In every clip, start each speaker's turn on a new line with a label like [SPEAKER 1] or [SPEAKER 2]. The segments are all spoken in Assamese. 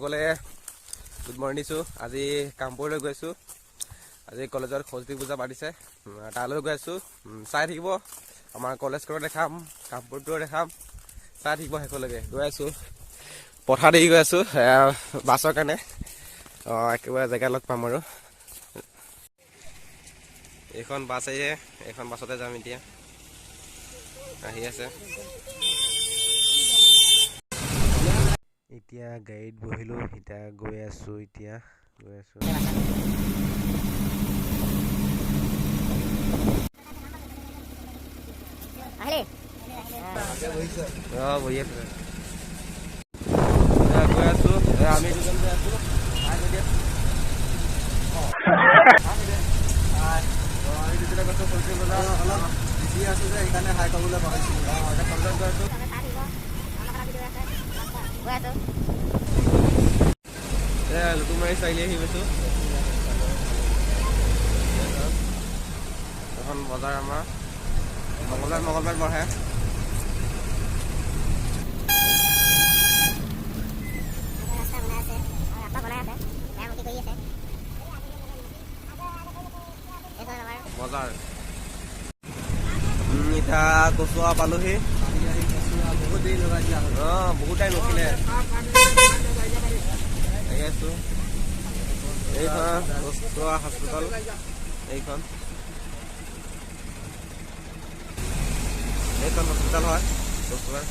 [SPEAKER 1] সকলে গুড মৰ্ণিং দিছোঁ। আজি কামপুৰলৈ গৈছোঁ। আজি কলেজত সৰস্বতী পূজা পাতিছে, তালৈ গৈ আছোঁ। চাই থাকিব, আমাৰ কলেজখনো দেখাম, কামপুৰটোও দেখাম, চাই থাকিব শেষলৈকে। গৈ আছোঁ পথাৰ দেখি গৈ আছোঁ বাছৰ কাৰণে। একেবাৰে জেগা লগ পাম আৰু। এইখন বাছ আহিছে, এইখন বাছতে যাম এতিয়া। আহি আছে। এতিয়া গাড়ীত বহিলোঁ, এতিয়া গৈ আছোঁ। বহি আছে। গৈ আছোঁ, আমি দুজন গৈ আছোঁ। সেইকাৰণে হাই কৰিবলৈ লুটুমাৰী চাৰিআলি আহি গৈছোঁ। এখন বজাৰ আমাৰ মঙলবাৰ বহে। বজাৰ এতিয়া কচুৱা পালোহি। বহুত দেৰি লগাই দিয়া হ'ল। বহুত টাইম ৰখিলে। আছোঁ এইখন কচুৱা হস্পিটেল। এইখন হস্পিটেল হয় কচুৱাৰ।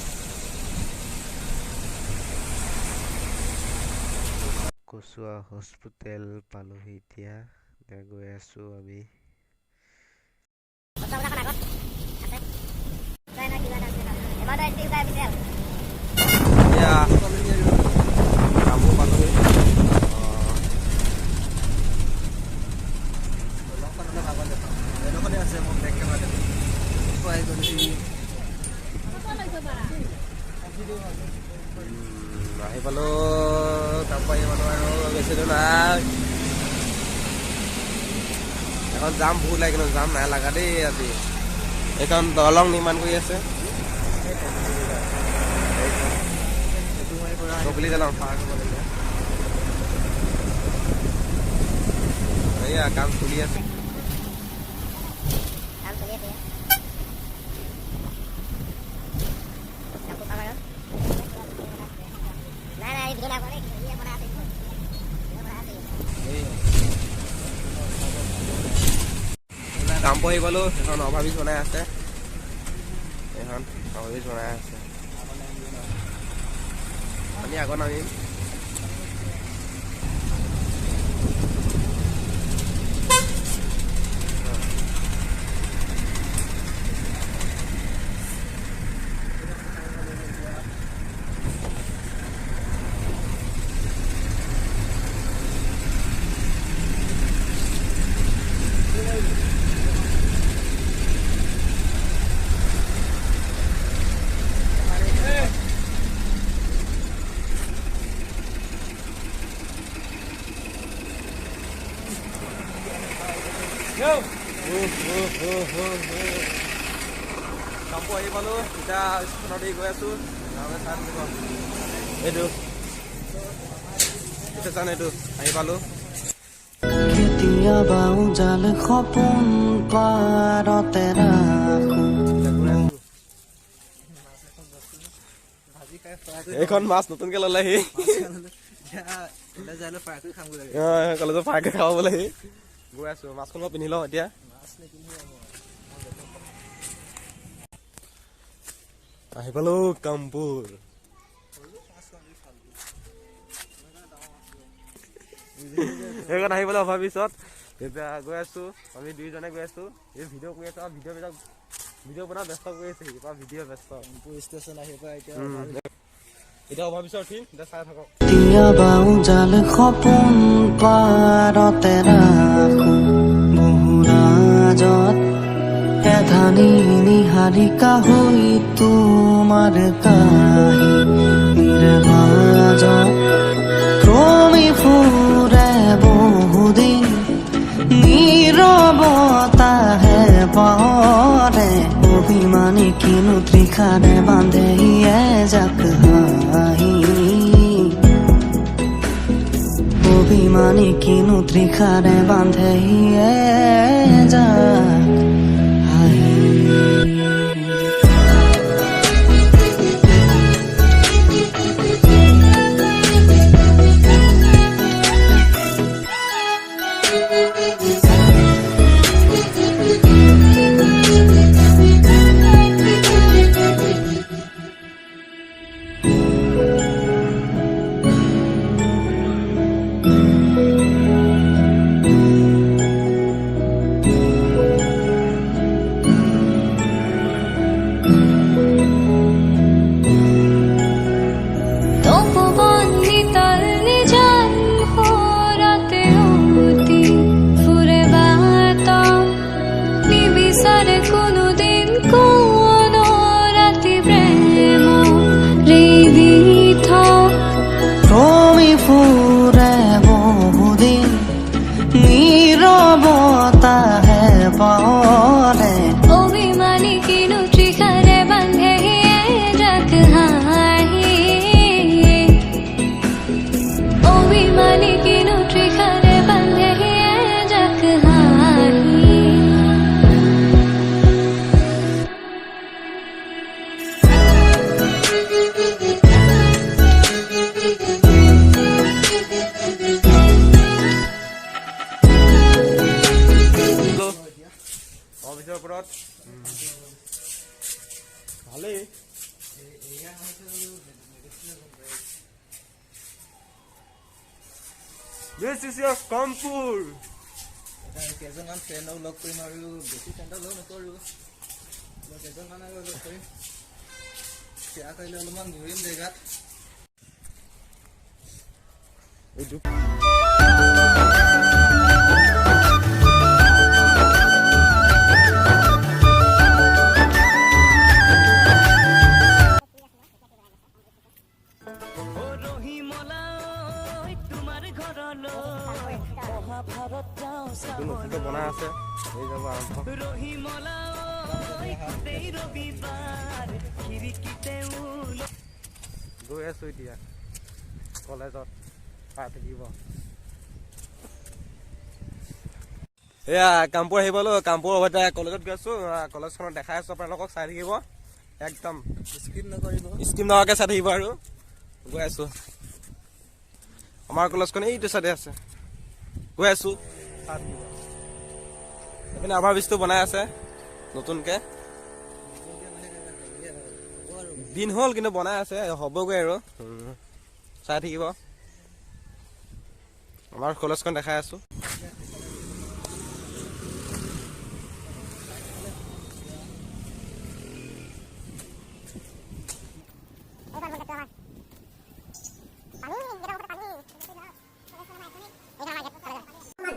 [SPEAKER 1] কচুৱা হস্পিটেল পালোহি। এতিয়া গৈ আছোঁ আমি। আহি পালোঁ কামপাৰী মানুহ আৰু বেছি দূৰ নাই। এখন যাম বহুত লাগে, কিন্তু যাম নাই লগা দেই আজি। এইখন দলং নিৰ্মাণ কৰি আছে। কপিলি দলং পাৰ হ'ব লাগে। এয়া কাম চলি আছে। কাম পঢ়ি পালোঁ। এখন অভাৰব্ৰিজ বনাই আছে। আমি আগত নামিম। কামপুৰ আহি পালোঁ। এতিয়া স্কুলত দি গৈ আছোঁ। এইটো আহি পালোঁ। কেতিয়াবা উজাল সপোন পাৰতে এইখন মাছ নতুনকে ল'লেহি। কলেজত ফ্ৰাইকে খাব বোলেহি। গৈ আছোঁ। মাছখন মই পিন্ধি লওঁ এতিয়া। আহি পালোঁ কামপুৰ। সেইখন আহি পালোঁ অভাৰব্ৰিজত। এতিয়া গৈ আছোঁ, আমি দুইজনে গৈ আছোঁ। এই ভিডিঅ' কৰি আছোঁ। ভিডিঅ' বনাই ব্যস্ত কৰি আছে। ভিডিঅ' ব্যস্ত। ষ্টেচন আহি পাই এতিয়া অভাৰব্ৰিজত উঠিম। এতিয়া চাই থাকক। সপোন পাৰতে এধানি নিহাৰিকা হৈ তোমাৰ কাহিনীৰ মাজত ক্ৰমি ফুৰে বহুদিন নীৰৱতাহে পৰে অভিমানী কিনো তৃষাৰে বান্ধে এজাক হাঁহি
[SPEAKER 2] অভিমানী কিনো ত্ৰিখাৰে বান্ধে হিয়ে যাক হাঁহি ফুৰে বহুদিন নীৰৱতাহে পাহৰে
[SPEAKER 3] অভিমানী কিনো ত্ৰিখাৰে বান্ধে যাক হাঁহি অভিমানী কিনো ত্ৰিখাৰে বান্ধে যাক হাঁহি
[SPEAKER 1] অফিসৰ ওপৰত ভালেই This is your Kanpur.
[SPEAKER 4] কেইজনমান ফ্ৰেণ্ডক লগ কৰিম আৰু বেছি ফ্ৰেণ্ডক লগ নকৰোঁ কেইজনমানক লগ কৰিম সেয়া কৰিলে অলপমান ঘূৰিম জেগাত
[SPEAKER 1] এইটো নতুনকৈ বনাই আছে এই যাব আৰম্ভ গৈ আছো এতিয়া কলেজত পাই থাকিব এয়া কামপুৰ আহি পালো কামপুৰ সৈতে কলেজত গৈ আছো কলেজখনত দেখাই আছো আপোনালোকক চাই থাকিব একদম
[SPEAKER 4] স্কিপ নকৰিব
[SPEAKER 1] স্কিম নহাকৈ চাই থাকিব আৰু গৈ আছো আমাৰ কলেজখন এইটো চাইডে আছে গৈ আছো এইপিনে আমাৰ ব্ৰিজটো বনাই আছে নতুনকে দিন হ'ল কিন্তু বনাই আছে হ'বগৈ আৰু চাই থাকিব আমাৰ কলেজখন দেখাই আছো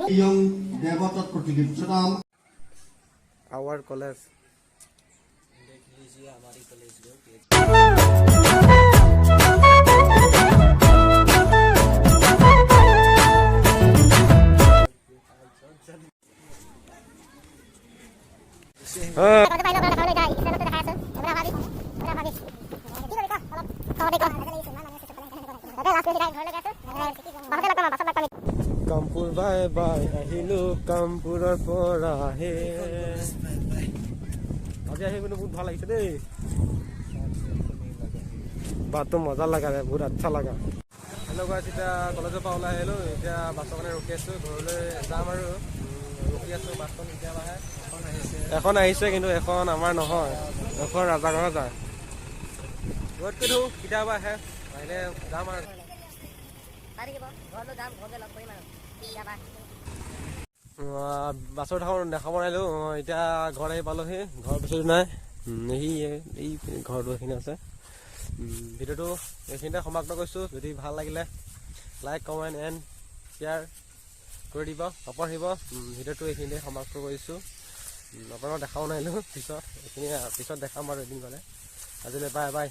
[SPEAKER 5] Yung devotot प्रतिलिप Saddam
[SPEAKER 1] our college Kampur bye bye আহিলো কামপুৰৰ পৰা হে আজি আহি কিন্তু বহুত ভাল লাগিছে দেই বাটটো মজা লগা বহুত আচ্ছা লগা হেল্ল' গাইছ এতিয়া কলেজৰ পৰা ওলাই আহিলো এতিয়া বাছৰ কাৰণে ৰখি আছো ঘৰলৈ যাম আৰু ৰখি আছো বাছখন এতিয়া আহে এখন আহিছে কিন্তু এখন আমাৰ নহয় এখন ৰাজাগড় যায় ৰ'দ কিন্তু কেতিয়াবা আহে আহিলে যাম আৰু বাছৰ দেখাব নোৱাৰিলো এতিয়া ঘৰত আহি পালোহি ঘৰ বেছি নাই এই ঘৰটো এইখিনি আছে ভিডিঅ'টো এইখিনিতে সমাপ্ত কৰিছোঁ যদি ভাল লাগিলে লাইক কমেণ্ট এণ্ড শ্বেয়াৰ কৰি দিব আপৰ আহিব ভিডিঅ'টো এইখিনিতে সমাপ্ত কৰিছোঁ আপোনালোকক দেখাব নোৱাৰিলোঁ পিছত এইখিনি পিছত দেখাম আৰু এদিন গ'লে আজিলৈ বাই বাই